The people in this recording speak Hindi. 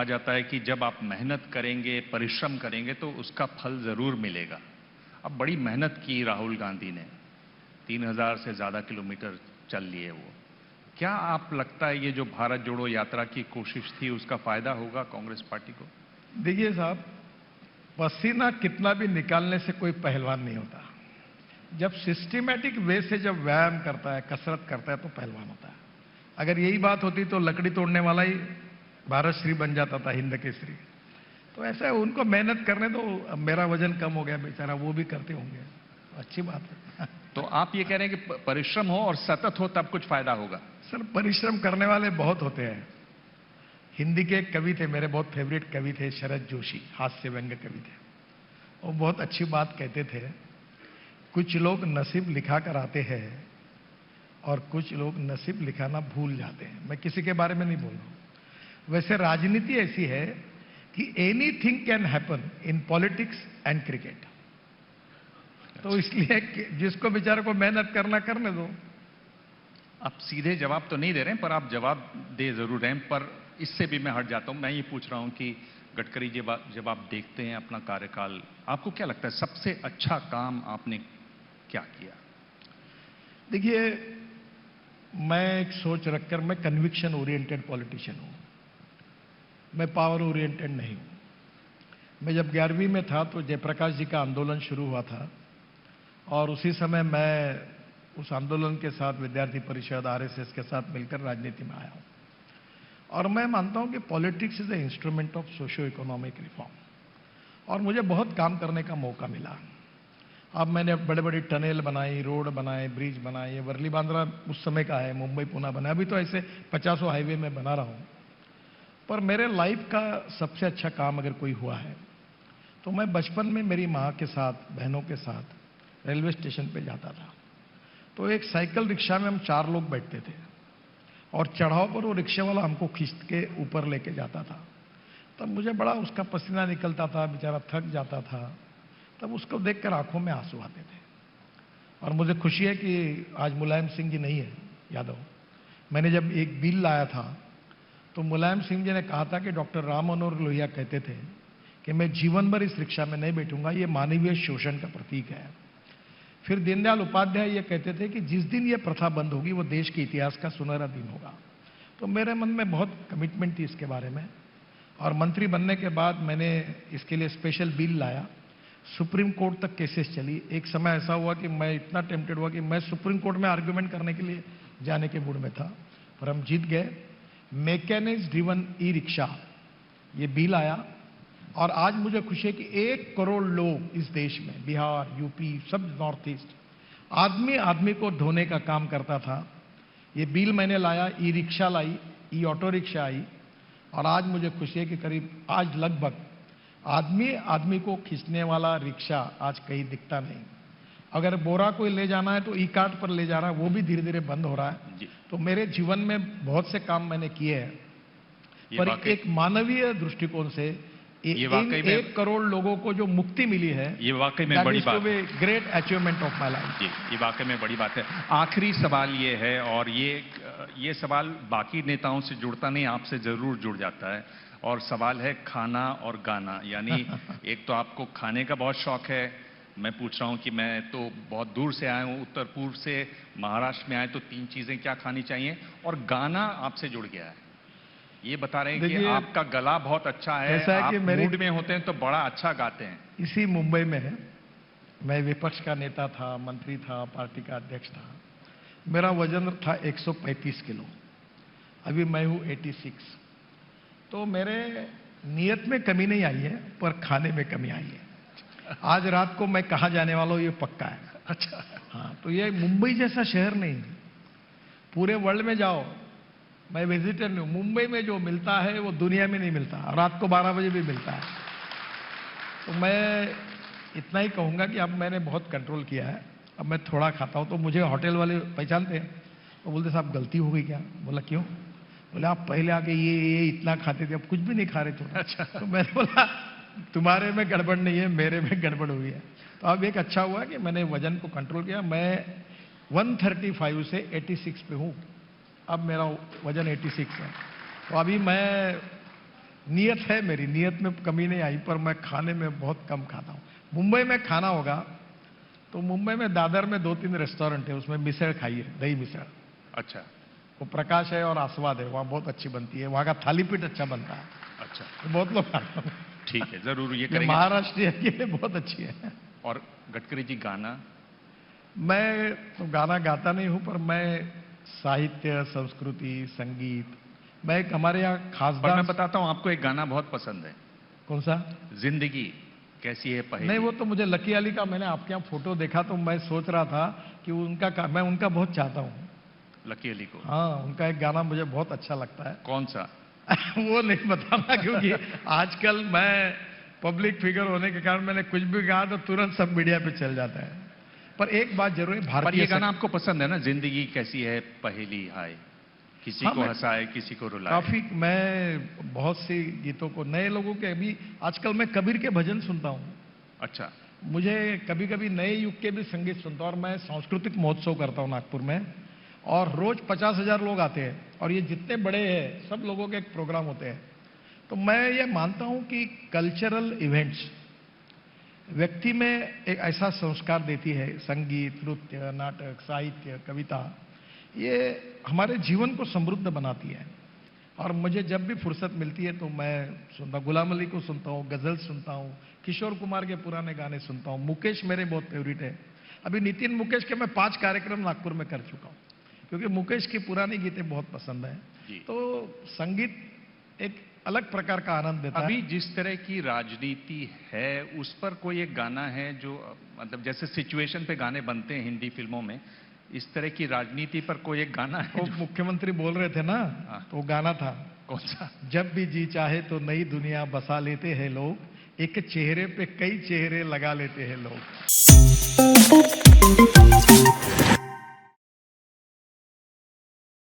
कहा जाता है कि जब आप मेहनत करेंगे, परिश्रम करेंगे तो उसका फल जरूर मिलेगा। अब बड़ी मेहनत की राहुल गांधी ने, 3000 से ज्यादा किलोमीटर चल लिए वो। क्या आप लगता है ये जो भारत जोड़ो यात्रा की कोशिश थी उसका फायदा होगा कांग्रेस पार्टी को? देखिए साहब, पसीना कितना भी निकालने से कोई पहलवान नहीं होता। जब सिस्टमैटिक वे से जब व्यायाम करता है, कसरत करता है, तो पहलवान होता है। अगर यही बात होती तो लकड़ी तोड़ने वाला ही भारत श्री बन जाता था, हिंद केसरी। तो ऐसा है, उनको मेहनत करने दो। अब मेरा वजन कम हो गया बेचारा, वो भी करते होंगे, तो अच्छी बात है। तो आप ये कह रहे हैं कि परिश्रम हो और सतत हो तब कुछ फायदा होगा? सर, परिश्रम करने वाले बहुत होते हैं। हिंदी के एक कवि थे, मेरे बहुत फेवरेट कवि थे, शरद जोशी, हास्य व्यंग्य कवि थे। वो बहुत अच्छी बात कहते थे, कुछ लोग नसीब लिखा कर आते हैं और कुछ लोग नसीब लिखाना भूल जाते हैं। मैं किसी के बारे में नहीं बोल रहा हूं। वैसे राजनीति ऐसी है कि anything can happen in politics and cricket. तो इसलिए जिसको बेचारे को मेहनत करने दो। आप सीधे जवाब तो नहीं दे रहे हैं, पर आप जवाब दे जरूर रहे हैं। पर इससे भी मैं हट जाता हूं। मैं ये पूछ रहा हूं कि गडकरी जी, जब आप देखते हैं अपना कार्यकाल, आपको क्या लगता है सबसे अच्छा काम आपने क्या किया? देखिए, मैं एक सोच रखकर, मैं कन्विक्शन ओरिएंटेड पॉलिटिशियन हूं, मैं पावर ओरिएंटेड नहीं हूं। मैं जब 11वीं में था तो जयप्रकाश जी का आंदोलन शुरू हुआ था और उसी समय मैं उस आंदोलन के साथ विद्यार्थी परिषद, आरएसएस के साथ मिलकर राजनीति में आया हूं। और मैं मानता हूं कि politics is the instrument of socio economic reform. और मुझे बहुत काम करने का मौका मिला। अब मैंने बड़े बड़े टनल बनाई, रोड बनाए, ब्रिज बनाए। वर्ली बांद्रा उस समय का है, मुंबई पुणे बना, अभी तो ऐसे 50 हाईवे में बना रहा हूं। पर मेरे लाइफ का सबसे अच्छा काम अगर कोई हुआ है तो मैं बचपन में मेरी मां के साथ, बहनों के साथ रेलवे स्टेशन पे जाता था। तो एक साइकिल रिक्शा में हम 4 लोग बैठते थे और चढ़ाव पर वो रिक्शे वाला हमको खींच के ऊपर लेके जाता था। तब मुझे बड़ा उसका पसीना निकलता था, बेचारा थक जाता था। तब उसको देखकर आंखों में आंसू आते थे। और मुझे खुशी है कि आज मुलायम सिंह जी नहीं है यादव। मैंने जब एक बिल लाया था तो मुलायम सिंह जी ने कहा था कि डॉक्टर राम मनोहर लोहिया कहते थे कि मैं जीवन भर इस रिक्शा में नहीं बैठूंगा, ये मानवीय शोषण का प्रतीक है। फिर दीनदयाल उपाध्याय ये कहते थे कि जिस दिन ये प्रथा बंद होगी वो देश के इतिहास का सुनहरा दिन होगा। तो मेरे मन में बहुत कमिटमेंट थी इसके बारे में। और मंत्री बनने के बाद मैंने इसके लिए स्पेशल बिल लाया। सुप्रीम कोर्ट तक केसेस चली। एक समय ऐसा हुआ कि मैं इतना टेम्प्टेड हुआ कि मैं सुप्रीम कोर्ट में आर्ग्यूमेंट करने के लिए जाने के मूड में था, पर हम जीत गए। मैकेनिक्स ड्रिवन ई रिक्शा, ये बिल आया। और आज मुझे खुशी है कि 1 करोड़ लोग इस देश में, बिहार, यूपी, सब नॉर्थ ईस्ट, आदमी आदमी को ढोने का काम करता था। ये बिल मैंने लाया, ई रिक्शा लाई, ई ऑटो रिक्शा आई। और आज मुझे खुशी है कि करीब आज लगभग आदमी आदमी को खींचने वाला रिक्शा आज कहीं दिखता नहीं। अगर बोरा कोई ले जाना है तो ई कार्ट पर ले जा रहा है, वो भी धीरे धीरे बंद हो रहा है। तो मेरे जीवन में बहुत से काम मैंने किए हैं, पर एक मानवीय दृष्टिकोण से इन 1 करोड़ लोगों को जो मुक्ति मिली है, ये वाकई में बड़ी बात है। Great achievement of my life. जी, ये वाकई में बड़ी बात है। आखिरी सवाल ये है, और ये सवाल बाकी नेताओं से जुड़ता नहीं, आपसे जरूर जुड़ जाता है। और सवाल है खाना और गाना। यानी एक तो आपको खाने का बहुत शौक है। मैं पूछ रहा हूं कि मैं तो बहुत दूर से आया हूं, उत्तर पूर्व से, महाराष्ट्र में आए, तो 3 चीजें क्या खानी चाहिए? और गाना आपसे जुड़ गया है, ये बता रहे हैं कि आपका गला बहुत अच्छा है, आप मूड में होते हैं तो बड़ा अच्छा गाते हैं। इसी मुंबई में है, मैं विपक्ष का नेता था, मंत्री था, पार्टी का अध्यक्ष था। मेरा वजन था 135 किलो, अभी मैं हूं 86। तो मेरे नियत में कमी नहीं आई है, पर खाने में कमी आई है। आज रात को मैं कहां जाने वाला हूं ये पक्का है। अच्छा, हाँ, तो ये मुंबई जैसा शहर नहीं, पूरे वर्ल्ड में जाओ, मैं विजिटर नहीं हूं। मुंबई में जो मिलता है वो दुनिया में नहीं मिलता, रात को 12 बजे भी मिलता है। तो मैं इतना ही कहूंगा कि अब मैंने बहुत कंट्रोल किया है। अब मैं थोड़ा खाता हूं। तो मुझे होटल वाले पहचानते हैं, तो बोलते साहब गलती हो गई क्या? बोला क्यों? बोले आप पहले आके ये इतना खाते थे, अब कुछ भी नहीं खा रहे थे। अच्छा। तो मैंने बोला तुम्हारे में गड़बड़ नहीं है, मेरे में गड़बड़ हुई है। तो अब एक अच्छा हुआ कि मैंने वजन को कंट्रोल किया। मैं 135 से 86 पे हूं। अब मेरा वजन 86 है। तो अभी मैं नियत है, मेरी नियत में कमी नहीं आई, पर मैं खाने में बहुत कम खाता हूँ। मुंबई में खाना होगा तो मुंबई में दादर में 2-3 रेस्टोरेंट है, उसमें मिसळ खाइए, दही मिसळ। अच्छा। वो प्रकाश है और आस्वाद है, वहाँ बहुत अच्छी बनती है, वहाँ का थाली पीठ अच्छा बनता है, अच्छा, तो बहुत लोग खाते हैं। ठीक है, जरूर ये ये करेंगे। महाराष्ट्र के लिए बहुत अच्छी है। और गडकरी जी गाना? मैं तो गाना गाता नहीं हूं, पर मैं साहित्य, संस्कृति, संगीत, मैं एक हमारे यहाँ पर खासदार। मैं बताता हूं, आपको एक गाना बहुत पसंद है। कौन सा? जिंदगी कैसी है पहेली। नहीं, वो तो मुझे लकी अली का, मैंने आपके यहाँ फोटो देखा तो मैं सोच रहा था कि मैं उनका बहुत चाहता हूँ। लकी अली को? हाँ, उनका एक गाना मुझे बहुत अच्छा लगता है। कौन सा? वो नहीं बताना, क्योंकि आजकल मैं पब्लिक फिगर होने के कारण मैंने कुछ भी कहा तो तुरंत सब मीडिया पे चल जाता है। पर एक बात जरूर है, पर भारतीय ये गाना आपको पसंद है ना, जिंदगी कैसी है पहेली हाय, किसी हाँ, को मैं हंसाए किसी को रुलाए। काफी, मैं बहुत सी गीतों को, नए लोगों के, अभी आजकल मैं कबीर के भजन सुनता हूँ। अच्छा। मुझे कभी कभी नए युग के भी संगीत सुनता हूँ, और मैं सांस्कृतिक महोत्सव करता हूँ नागपुर में, और रोज 50,000 लोग आते हैं, और ये जितने बड़े हैं सब लोगों के एक प्रोग्राम होते हैं। तो मैं ये मानता हूँ कि कल्चरल इवेंट्स व्यक्ति में एक ऐसा संस्कार देती है, संगीत, नृत्य, नाटक, साहित्य, कविता, ये हमारे जीवन को समृद्ध बनाती है। और मुझे जब भी फुर्सत मिलती है तो मैं सुनता, गुलाम अली को सुनता हूँ, गजल सुनता हूँ, किशोर कुमार के पुराने गाने सुनता हूँ, मुकेश मेरे बहुत फेवरेट है। अभी नितिन मुकेश के मैं 5 कार्यक्रम नागपुर में कर चुका हूँ, क्योंकि मुकेश की पुरानी गीतें बहुत पसंद है। तो संगीत एक अलग प्रकार का आनंद देता है। अभी जिस तरह की राजनीति है उस पर कोई एक गाना है जो, मतलब जैसे सिचुएशन पे गाने बनते हैं हिंदी फिल्मों में, इस तरह की राजनीति पर कोई एक गाना है? वो मुख्यमंत्री बोल रहे थे ना, तो वो गाना था। कौन सा? जब भी जी चाहे तो नई दुनिया बसा लेते हैं लोग, एक चेहरे पे कई चेहरे लगा लेते हैं लोग।